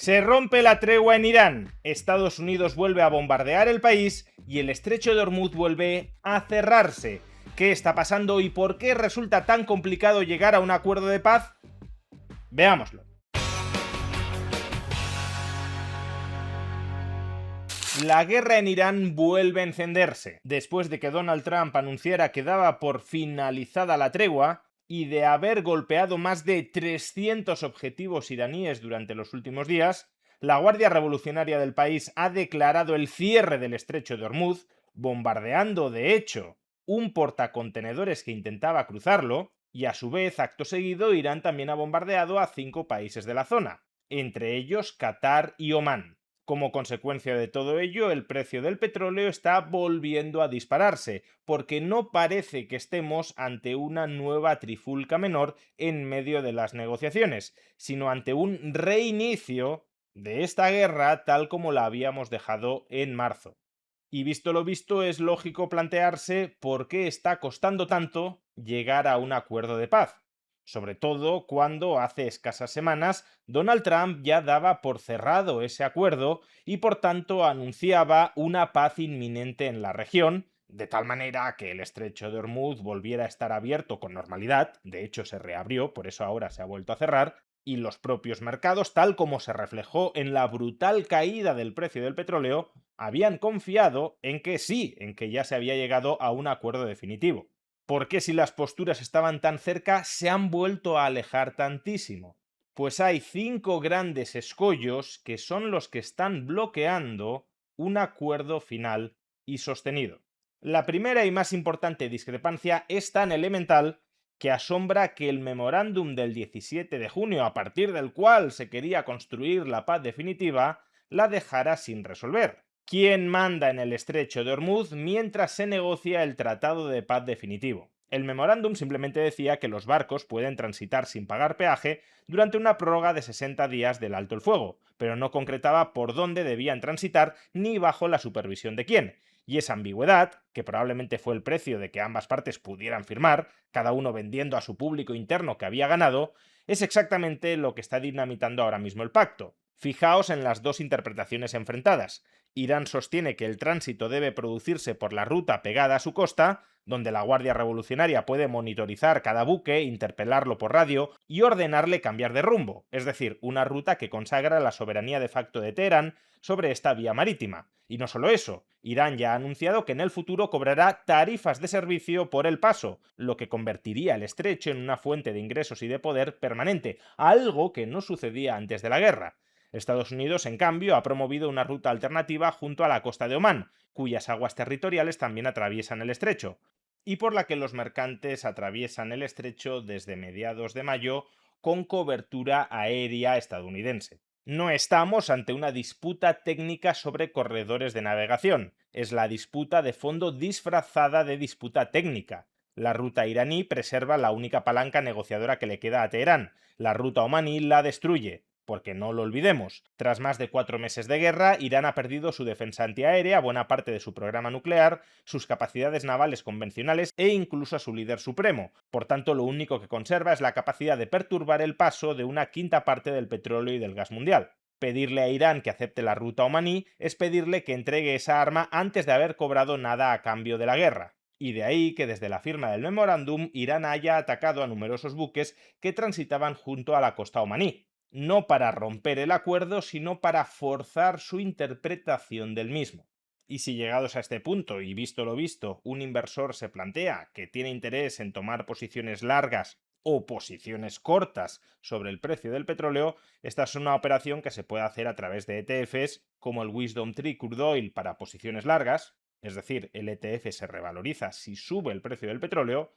Se rompe la tregua en Irán, Estados Unidos vuelve a bombardear el país y el estrecho de Hormuz vuelve a cerrarse. ¿Qué está pasando y por qué resulta tan complicado llegar a un acuerdo de paz? Veámoslo. La guerra en Irán vuelve a encenderse. Después de que Donald Trump anunciara que daba por finalizada la tregua y de haber golpeado más de 300 objetivos iraníes durante los últimos días, la Guardia Revolucionaria del país ha declarado el cierre del estrecho de Hormuz, bombardeando de hecho un portacontenedores que intentaba cruzarlo, y a su vez, acto seguido, Irán también ha bombardeado a 5 países de la zona, entre ellos Qatar y Omán. Como consecuencia de todo ello, el precio del petróleo está volviendo a dispararse, porque no parece que estemos ante una nueva trifulca menor en medio de las negociaciones, sino ante un reinicio de esta guerra tal como la habíamos dejado en marzo. Y visto lo visto, es lógico plantearse por qué está costando tanto llegar a un acuerdo de paz. Sobre todo cuando hace escasas semanas Donald Trump ya daba por cerrado ese acuerdo y por tanto anunciaba una paz inminente en la región, de tal manera que el estrecho de Hormuz volviera a estar abierto con normalidad, de hecho se reabrió, por eso ahora se ha vuelto a cerrar, y los propios mercados, tal como se reflejó en la brutal caída del precio del petróleo, habían confiado en que sí, en que ya se había llegado a un acuerdo definitivo. ¿Por qué si las posturas estaban tan cerca se han vuelto a alejar tantísimo? Pues hay 5 grandes escollos que son los que están bloqueando un acuerdo final y sostenido. La primera y más importante discrepancia es tan elemental que asombra que el memorándum del 17 de junio, a partir del cual se quería construir la paz definitiva, la dejara sin resolver. ¿Quién manda en el estrecho de Hormuz mientras se negocia el tratado de paz definitivo? El memorándum simplemente decía que los barcos pueden transitar sin pagar peaje durante una prórroga de 60 días del alto el fuego, pero no concretaba por dónde debían transitar ni bajo la supervisión de quién. Y esa ambigüedad, que probablemente fue el precio de que ambas partes pudieran firmar, cada uno vendiendo a su público interno que había ganado, es exactamente lo que está dinamitando ahora mismo el pacto. Fijaos en las dos interpretaciones enfrentadas. Irán sostiene que el tránsito debe producirse por la ruta pegada a su costa, donde la Guardia Revolucionaria puede monitorizar cada buque, interpelarlo por radio y ordenarle cambiar de rumbo, es decir, una ruta que consagra la soberanía de facto de Teherán sobre esta vía marítima. Y no solo eso, Irán ya ha anunciado que en el futuro cobrará tarifas de servicio por el paso, lo que convertiría el estrecho en una fuente de ingresos y de poder permanente, algo que no sucedía antes de la guerra. Estados Unidos, en cambio, ha promovido una ruta alternativa junto a la costa de Omán, cuyas aguas territoriales también atraviesan el estrecho, y por la que los mercantes atraviesan el estrecho desde mediados de mayo con cobertura aérea estadounidense. No estamos ante una disputa técnica sobre corredores de navegación, es la disputa de fondo disfrazada de disputa técnica. La ruta iraní preserva la única palanca negociadora que le queda a Teherán, la ruta omaní la destruye. Porque no lo olvidemos, tras más de 4 meses de guerra, Irán ha perdido su defensa antiaérea, buena parte de su programa nuclear, sus capacidades navales convencionales e incluso a su líder supremo. Por tanto, lo único que conserva es la capacidad de perturbar el paso de una quinta parte del petróleo y del gas mundial. Pedirle a Irán que acepte la ruta omaní es pedirle que entregue esa arma antes de haber cobrado nada a cambio de la guerra. Y de ahí que desde la firma del memorándum Irán haya atacado a numerosos buques que transitaban junto a la costa omaní, no para romper el acuerdo, sino para forzar su interpretación del mismo. Y si llegados a este punto, y visto lo visto, un inversor se plantea que tiene interés en tomar posiciones largas o posiciones cortas sobre el precio del petróleo, esta es una operación que se puede hacer a través de ETFs como el Wisdom Tree Crude Oil para posiciones largas, es decir, el ETF se revaloriza si sube el precio del petróleo,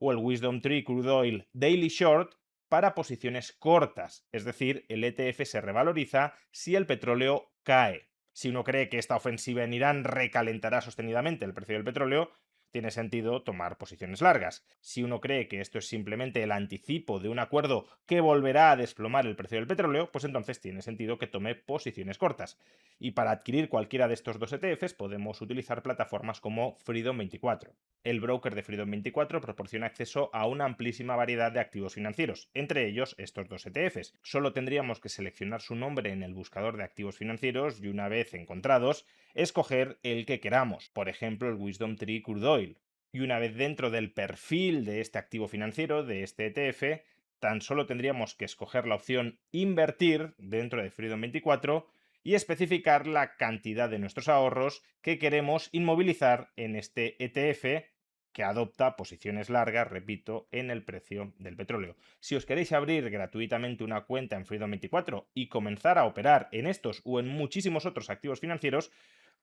o el Wisdom Tree Crude Oil Daily Short para posiciones cortas, es decir, el ETF se revaloriza si el petróleo cae. Si uno cree que esta ofensiva en Irán recalentará sostenidamente el precio del petróleo, tiene sentido tomar posiciones largas. Si uno cree que esto es simplemente el anticipo de un acuerdo que volverá a desplomar el precio del petróleo, pues entonces tiene sentido que tome posiciones cortas. Y para adquirir cualquiera de estos dos ETFs podemos utilizar plataformas como Freedom24. El broker de Freedom24 proporciona acceso a una amplísima variedad de activos financieros, entre ellos estos dos ETFs. Solo tendríamos que seleccionar su nombre en el buscador de activos financieros y una vez encontrados, escoger el que queramos, por ejemplo el Wisdom Tree Crude Oil. Y una vez dentro del perfil de este activo financiero, de este ETF, tan solo tendríamos que escoger la opción Invertir dentro de Freedom24 y especificar la cantidad de nuestros ahorros que queremos inmovilizar en este ETF que adopta posiciones largas, repito, en el precio del petróleo. Si os queréis abrir gratuitamente una cuenta en Freedom24 y comenzar a operar en estos o en muchísimos otros activos financieros,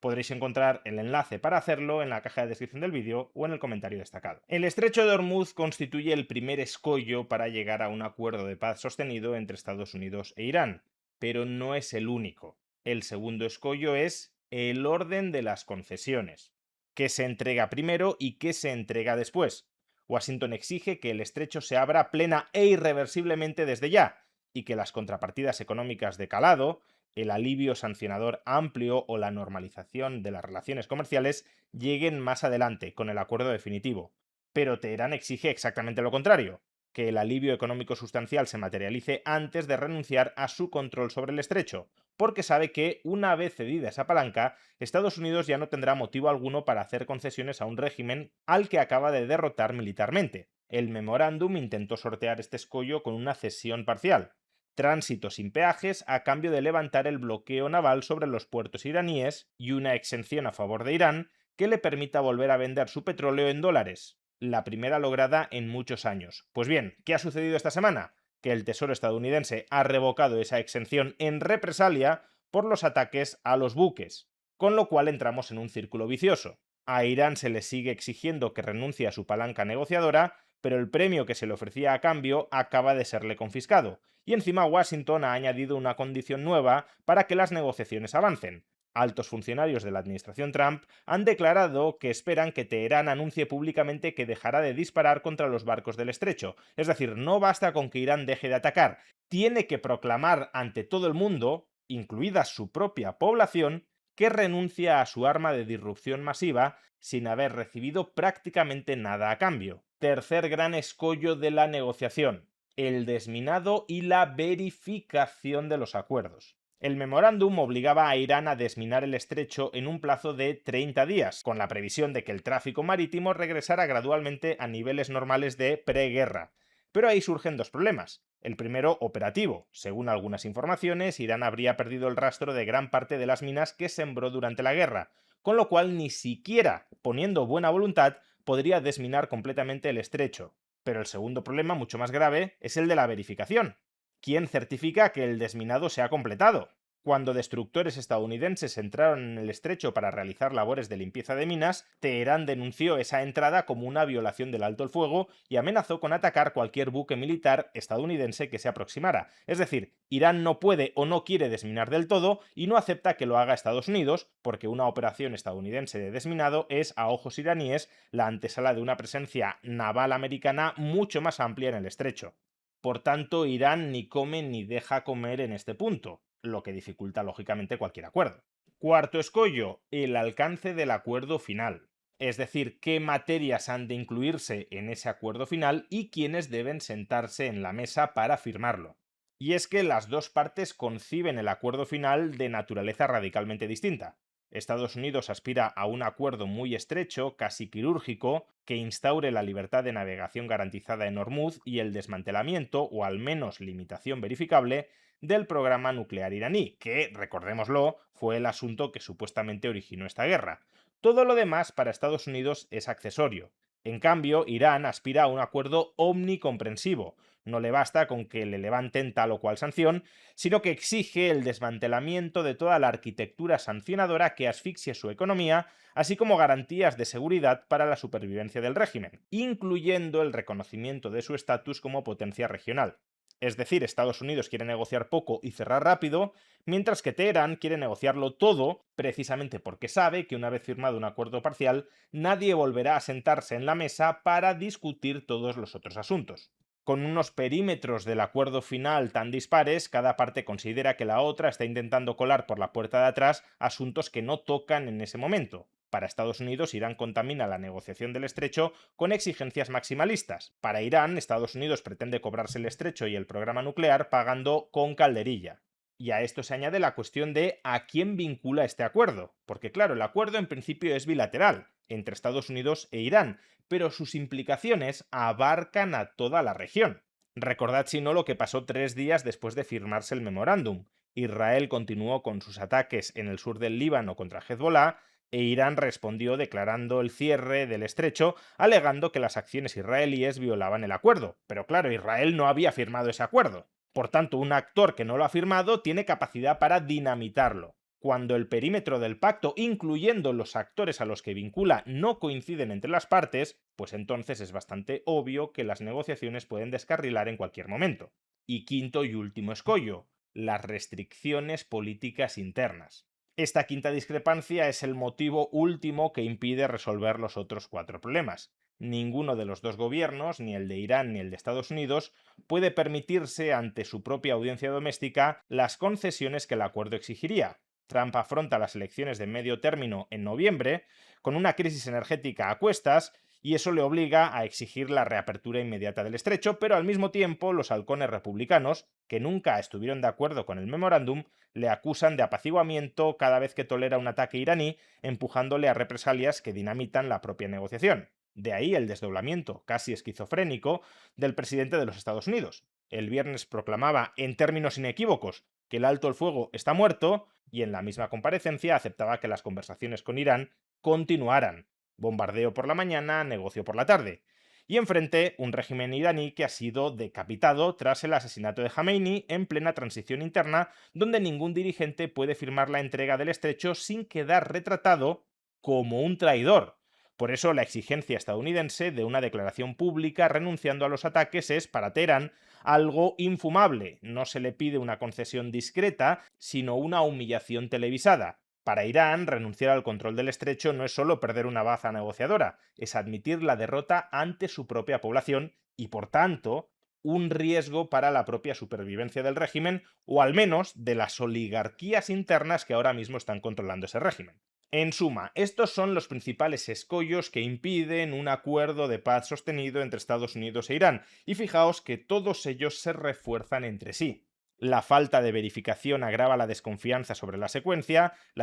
podréis encontrar el enlace para hacerlo en la caja de descripción del vídeo o en el comentario destacado. El estrecho de Hormuz constituye el primer escollo para llegar a un acuerdo de paz sostenido entre Estados Unidos e Irán, pero no es el único. El segundo escollo es el orden de las concesiones. ¿Qué se entrega primero y qué se entrega después? Washington exige que el estrecho se abra plena e irreversiblemente desde ya, y que las contrapartidas económicas de calado, el alivio sancionador amplio o la normalización de las relaciones comerciales lleguen más adelante, con el acuerdo definitivo. Pero Teherán exige exactamente lo contrario, que el alivio económico sustancial se materialice antes de renunciar a su control sobre el estrecho, porque sabe que, una vez cedida esa palanca, Estados Unidos ya no tendrá motivo alguno para hacer concesiones a un régimen al que acaba de derrotar militarmente. El memorándum intentó sortear este escollo con una cesión parcial: tránsito sin peajes a cambio de levantar el bloqueo naval sobre los puertos iraníes y una exención a favor de Irán que le permita volver a vender su petróleo en dólares, la primera lograda en muchos años. Pues bien, ¿qué ha sucedido esta semana? Que el Tesoro estadounidense ha revocado esa exención en represalia por los ataques a los buques, con lo cual entramos en un círculo vicioso. A Irán se le sigue exigiendo que renuncie a su palanca negociadora, pero el premio que se le ofrecía a cambio acaba de serle confiscado, y encima Washington ha añadido una condición nueva para que las negociaciones avancen. Altos funcionarios de la administración Trump han declarado que esperan que Teherán anuncie públicamente que dejará de disparar contra los barcos del estrecho. Es decir, no basta con que Irán deje de atacar, tiene que proclamar ante todo el mundo, incluida su propia población, que renuncia a su arma de disrupción masiva sin haber recibido prácticamente nada a cambio. Tercer gran escollo de la negociación: el desminado y la verificación de los acuerdos. El memorándum obligaba a Irán a desminar el estrecho en un plazo de 30 días, con la previsión de que el tráfico marítimo regresara gradualmente a niveles normales de preguerra. Pero ahí surgen dos problemas. El primero, operativo. Según algunas informaciones, Irán habría perdido el rastro de gran parte de las minas que sembró durante la guerra, con lo cual ni siquiera, poniendo buena voluntad, podría desminar completamente el estrecho. Pero el segundo problema, mucho más grave, es el de la verificación. ¿Quién certifica que el desminado se ha completado? Cuando destructores estadounidenses entraron en el estrecho para realizar labores de limpieza de minas, Teherán denunció esa entrada como una violación del alto el fuego y amenazó con atacar cualquier buque militar estadounidense que se aproximara. Es decir, Irán no puede o no quiere desminar del todo y no acepta que lo haga Estados Unidos, porque una operación estadounidense de desminado es, a ojos iraníes, la antesala de una presencia naval americana mucho más amplia en el estrecho. Por tanto, Irán ni come ni deja comer en este punto, lo que dificulta lógicamente cualquier acuerdo. Cuarto escollo, el alcance del acuerdo final. Es decir, qué materias han de incluirse en ese acuerdo final y quiénes deben sentarse en la mesa para firmarlo. Y es que las dos partes conciben el acuerdo final de naturaleza radicalmente distinta. Estados Unidos aspira a un acuerdo muy estrecho, casi quirúrgico, que instaure la libertad de navegación garantizada en Hormuz y el desmantelamiento, o al menos limitación verificable, del programa nuclear iraní, que, recordémoslo, fue el asunto que supuestamente originó esta guerra. Todo lo demás para Estados Unidos es accesorio. En cambio, Irán aspira a un acuerdo omnicomprensivo. No le basta con que le levanten tal o cual sanción, sino que exige el desmantelamiento de toda la arquitectura sancionadora que asfixia su economía, así como garantías de seguridad para la supervivencia del régimen, incluyendo el reconocimiento de su estatus como potencia regional. Es decir, Estados Unidos quiere negociar poco y cerrar rápido, mientras que Teherán quiere negociarlo todo, precisamente porque sabe que una vez firmado un acuerdo parcial, nadie volverá a sentarse en la mesa para discutir todos los otros asuntos. Con unos perímetros del acuerdo final tan dispares, cada parte considera que la otra está intentando colar por la puerta de atrás asuntos que no tocan en ese momento. Para Estados Unidos, Irán contamina la negociación del estrecho con exigencias maximalistas. Para Irán, Estados Unidos pretende cobrarse el estrecho y el programa nuclear pagando con calderilla. Y a esto se añade la cuestión de a quién vincula este acuerdo. Porque claro, el acuerdo en principio es bilateral, entre Estados Unidos e Irán, pero sus implicaciones abarcan a toda la región. Recordad si no lo que pasó 3 días después de firmarse el memorándum. Israel continuó con sus ataques en el sur del Líbano contra Hezbollah e Irán respondió declarando el cierre del estrecho, alegando que las acciones israelíes violaban el acuerdo. Pero claro, Israel no había firmado ese acuerdo. Por tanto, un actor que no lo ha firmado tiene capacidad para dinamitarlo. Cuando el perímetro del pacto, incluyendo los actores a los que vincula, no coinciden entre las partes, pues entonces es bastante obvio que las negociaciones pueden descarrilar en cualquier momento. Y quinto y último escollo, las restricciones políticas internas. Esta quinta discrepancia es el motivo último que impide resolver los otros 4 problemas. Ninguno de los dos gobiernos, ni el de Irán ni el de Estados Unidos, puede permitirse ante su propia audiencia doméstica las concesiones que el acuerdo exigiría. Trump afronta las elecciones de medio término en noviembre con una crisis energética a cuestas y eso le obliga a exigir la reapertura inmediata del estrecho, pero al mismo tiempo los halcones republicanos, que nunca estuvieron de acuerdo con el memorándum, le acusan de apaciguamiento cada vez que tolera un ataque iraní, empujándole a represalias que dinamitan la propia negociación. De ahí el desdoblamiento, casi esquizofrénico, del presidente de los Estados Unidos. El viernes proclamaba, en términos inequívocos, que el alto el fuego está muerto, y en la misma comparecencia aceptaba que las conversaciones con Irán continuaran. Bombardeo por la mañana, negocio por la tarde. Y enfrente, un régimen iraní que ha sido decapitado tras el asesinato de Khamenei en plena transición interna, donde ningún dirigente puede firmar la entrega del estrecho sin quedar retratado como un traidor. Por eso la exigencia estadounidense de una declaración pública renunciando a los ataques es, para Teherán, algo infumable. No se le pide una concesión discreta, sino una humillación televisada. Para Irán, renunciar al control del estrecho no es solo perder una baza negociadora, es admitir la derrota ante su propia población y, por tanto, un riesgo para la propia supervivencia del régimen o al menos de las oligarquías internas que ahora mismo están controlando ese régimen. En suma, estos son los principales escollos que impiden un acuerdo de paz sostenido entre Estados Unidos e Irán, y fijaos que todos ellos se refuerzan entre sí. La falta de verificación agrava la desconfianza sobre la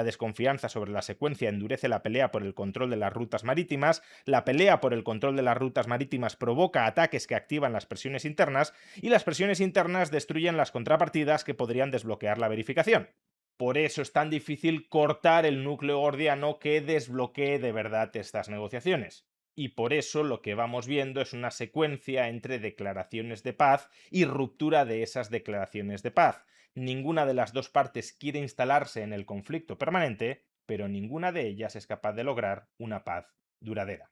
desconfianza sobre la secuencia endurece la pelea por el control de las rutas marítimas, la pelea por el control de las rutas marítimas provoca ataques que activan las presiones internas y las presiones internas destruyen las contrapartidas que podrían desbloquear la verificación. Por eso es tan difícil cortar el núcleo gordiano que desbloquee de verdad estas negociaciones. Y por eso lo que vamos viendo es una secuencia entre declaraciones de paz y ruptura de esas declaraciones de paz. Ninguna de las dos partes quiere instalarse en el conflicto permanente, pero ninguna de ellas es capaz de lograr una paz duradera.